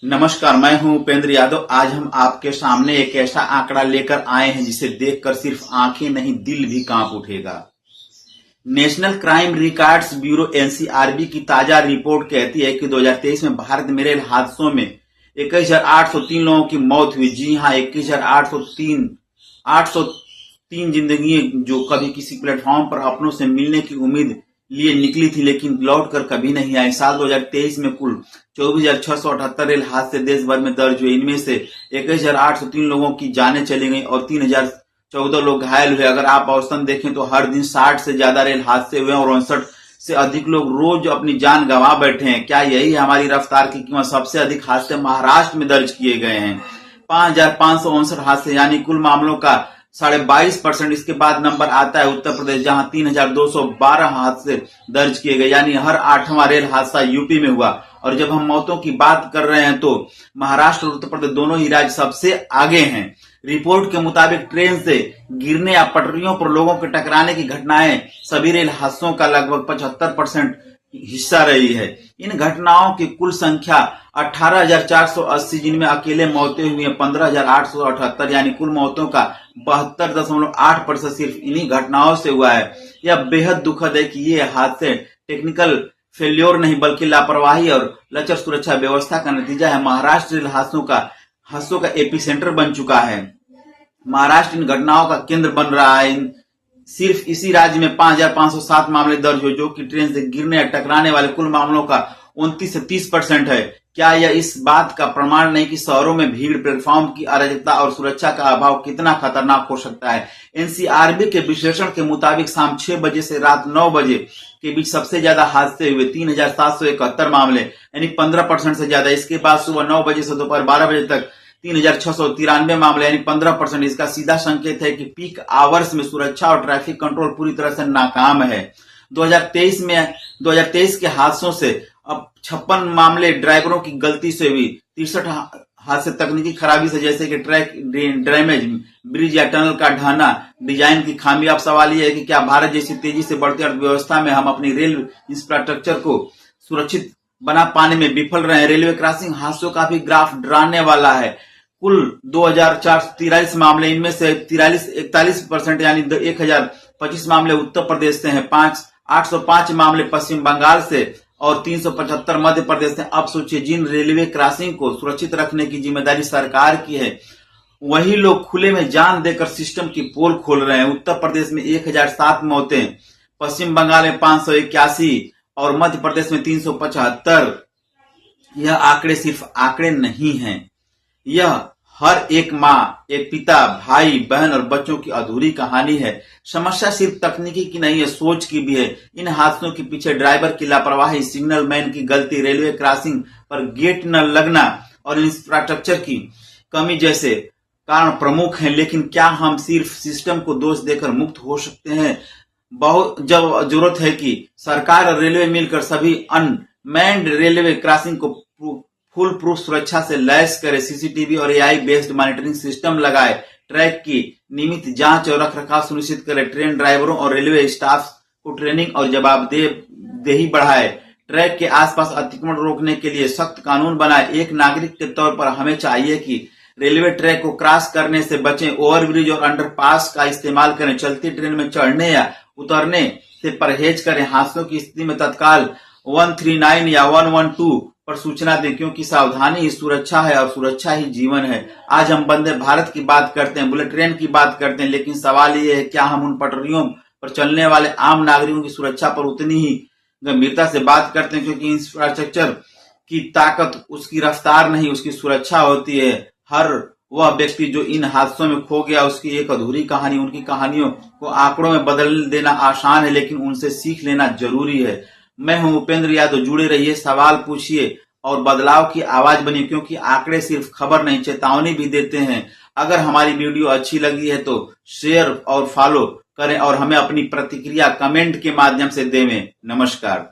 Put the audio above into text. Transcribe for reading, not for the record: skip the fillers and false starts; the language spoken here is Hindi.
नमस्कार, मैं हूं उपेंद्र यादव। आज हम आपके सामने एक ऐसा आंकड़ा लेकर आए हैं जिसे देखकर सिर्फ आंखें नहीं दिल भी कांप उठेगा। National crime records bureau NCRB की ताजा रिपोर्ट कहती है कि 2023 में भारत में रेल हादसों में 21,803 लोगों की मौत हुई। जी हां, 803 जिंदगी जो कभी किसी प्लेटफॉर्म पर अपनों से मिलने की उम्मीद लिए निकली थी लेकिन लौट कर कभी नहीं आई। साल 2023 में कुल 24,678 रेल हादसे देश भर में दर्ज हुए। इनमें से 21,803 लोगों की जानें चली गई और 3,014 लोग घायल हुए। अगर आप औसतन देखें तो हर दिन 60 से ज्यादा रेल हादसे हुए और 59 से अधिक लोग रोज अपनी जान गंवा बैठे हैं। क्या यही है हमारी रफ्तार की कीमत? सबसे अधिक हादसे महाराष्ट्र में दर्ज किए गए हैं, 5,559 हादसे, यानी कुल मामलों का 22.5%। इसके बाद नंबर आता है उत्तर प्रदेश, जहां 3,212 हादसे दर्ज किए गए, यानी हर 8वां रेल हादसा यूपी में हुआ। और जब हम मौतों की बात कर रहे हैं तो महाराष्ट्र और उत्तर प्रदेश दोनों ही राज्य सबसे आगे हैं। रिपोर्ट के मुताबिक ट्रेन से गिरने या पटरियों पर लोगों के टकराने की घटनाएं सभी रेल हादसों का लगभग 75% हिस्सा रही है। इन घटनाओं की कुल संख्या 18,480, जिनमें अकेले मौतें हुई हैं 15,878, यानी कुल मौतों का 72.8% सिर्फ इन्हीं घटनाओं से हुआ है। यह बेहद दुखद है कि ये हादसे टेक्निकल फेल्योर नहीं बल्कि लापरवाही और लचर सुरक्षा व्यवस्था का नतीजा है। महाराष्ट्र रेल हादसों का एपिसेंटर बन चुका है। महाराष्ट्र इन घटनाओं का केंद्र बन रहा है। सिर्फ इसी राज्य में 5,507 मामले दर्ज हुए, जो कि ट्रेन से गिरने या टकराने वाले कुल मामलों का 29 से 30% है। क्या यह इस बात का प्रमाण नहीं कि शहरों में भीड़, प्लेटफॉर्म की अराजकता और सुरक्षा का अभाव कितना खतरनाक हो सकता है? एनसीआरबी के विश्लेषण के मुताबिक शाम 6 बजे से रात 9 बजे के बीच सबसे ज्यादा हादसे हुए, 3,771 मामले, यानी 15% से ज्यादा। इसके बाद सुबह 9 बजे से दोपहर 12 बजे तक 3,693 मामले, यानी 15%। इसका सीधा संकेत है कि पीक आवर्स में सुरक्षा और ट्रैफिक कंट्रोल पूरी तरह से नाकाम है। 2023 के हादसों से अब 56 मामले ड्राइवरों की गलती से हुई, 63 हादसे तकनीकी खराबी से, जैसे कि ट्रैक ड्रेमेज, ब्रिज या टनल का ढहना, डिजाइन की खामी। अब सवाल यह है कि क्या भारत जैसी तेजी से बढ़ती अर्थव्यवस्था में हम अपनी रेल इंफ्रास्ट्रक्चर को सुरक्षित बना पाने में विफल रहे हैं? रेलवे क्रॉसिंग हादसों का भी ग्राफ डराने वाला है। कुल 2,443 मामले, इनमें से 41% यानी 1,025 मामले उत्तर प्रदेश से हैं, 805 मामले पश्चिम बंगाल से और 375 मध्य प्रदेश से। अब सोचिए, जिन रेलवे क्रॉसिंग को सुरक्षित रखने की जिम्मेदारी सरकार की है, वही लोग खुले में जान देकर सिस्टम की पोल खोल रहे हैं। उत्तर प्रदेश में 1,007 मौतें, पश्चिम बंगाल में 581 और मध्य प्रदेश में 375। यह आंकड़े सिर्फ आंकड़े नहीं हैं, यह हर एक माँ, एक पिता, भाई, बहन और बच्चों की अधूरी कहानी है। समस्या सिर्फ तकनीकी की नहीं है, सोच की भी है। इन हादसों के पीछे ड्राइवर की लापरवाही, सिग्नल मैन की गलती, रेलवे क्रॉसिंग पर गेट न लगना और इंफ्रास्ट्रक्चर की कमी जैसे कारण प्रमुख हैं। लेकिन क्या हम सिर्फ सिस्टम को दोष देकर मुक्त हो सकते हैं? बहुत जब जरूरत है कि सरकार और रेलवे मिलकर सभी अनमैन्ड रेलवे क्रॉसिंग को फुल प्रूफ सुरक्षा से लैस करे, सीसीटीवी और एआई बेस्ड मॉनिटरिंग सिस्टम लगाए, ट्रैक की नियमित जांच और रखरखाव सुनिश्चित करे, ट्रेन ड्राइवरों और रेलवे स्टाफ को ट्रेनिंग और जवाबदेही बढ़ाए, ट्रैक के आसपास अतिक्रमण रोकने के लिए सख्त कानून बनाए। एक नागरिक के तौर पर हमें चाहिए कि रेलवे ट्रैक को क्रॉस करने से बचें, ओवरब्रिज और अंडरपास का इस्तेमाल करें, चलती ट्रेन में चढ़ने या उतरने से परहेज करें, हादसों की स्थिति में तत्काल 139 या 112 पर सूचना दें, क्योंकि सावधानी ही सुरक्षा है और सुरक्षा ही जीवन है। आज हम वंदे भारत की बात करते हैं, बुलेट ट्रेन की बात करते हैं, लेकिन सवाल ये है, क्या हम उन पटरियों पर चलने वाले आम नागरिकों की सुरक्षा पर उतनी ही गंभीरता से बात करते हैं? क्योंकि इंफ्रास्ट्रक्चर की ताकत उसकी रफ्तार नहीं, उसकी सुरक्षा होती है। हर वह व्यक्ति जो इन हादसों में खो गया, उसकी एक अधूरी कहानी। उनकी कहानियों को आंकड़ों में बदल देना आसान है, लेकिन उनसे सीख लेना जरूरी है। मैं हूं उपेंद्र यादव, जुड़े रहिए, सवाल पूछिए और बदलाव की आवाज बनिए, क्योंकि आंकड़े सिर्फ खबर नहीं, चेतावनी भी देते हैं। अगर हमारी वीडियो अच्छी लगी है तो शेयर और फॉलो करें और हमें अपनी प्रतिक्रिया कमेंट के माध्यम से देवें। नमस्कार।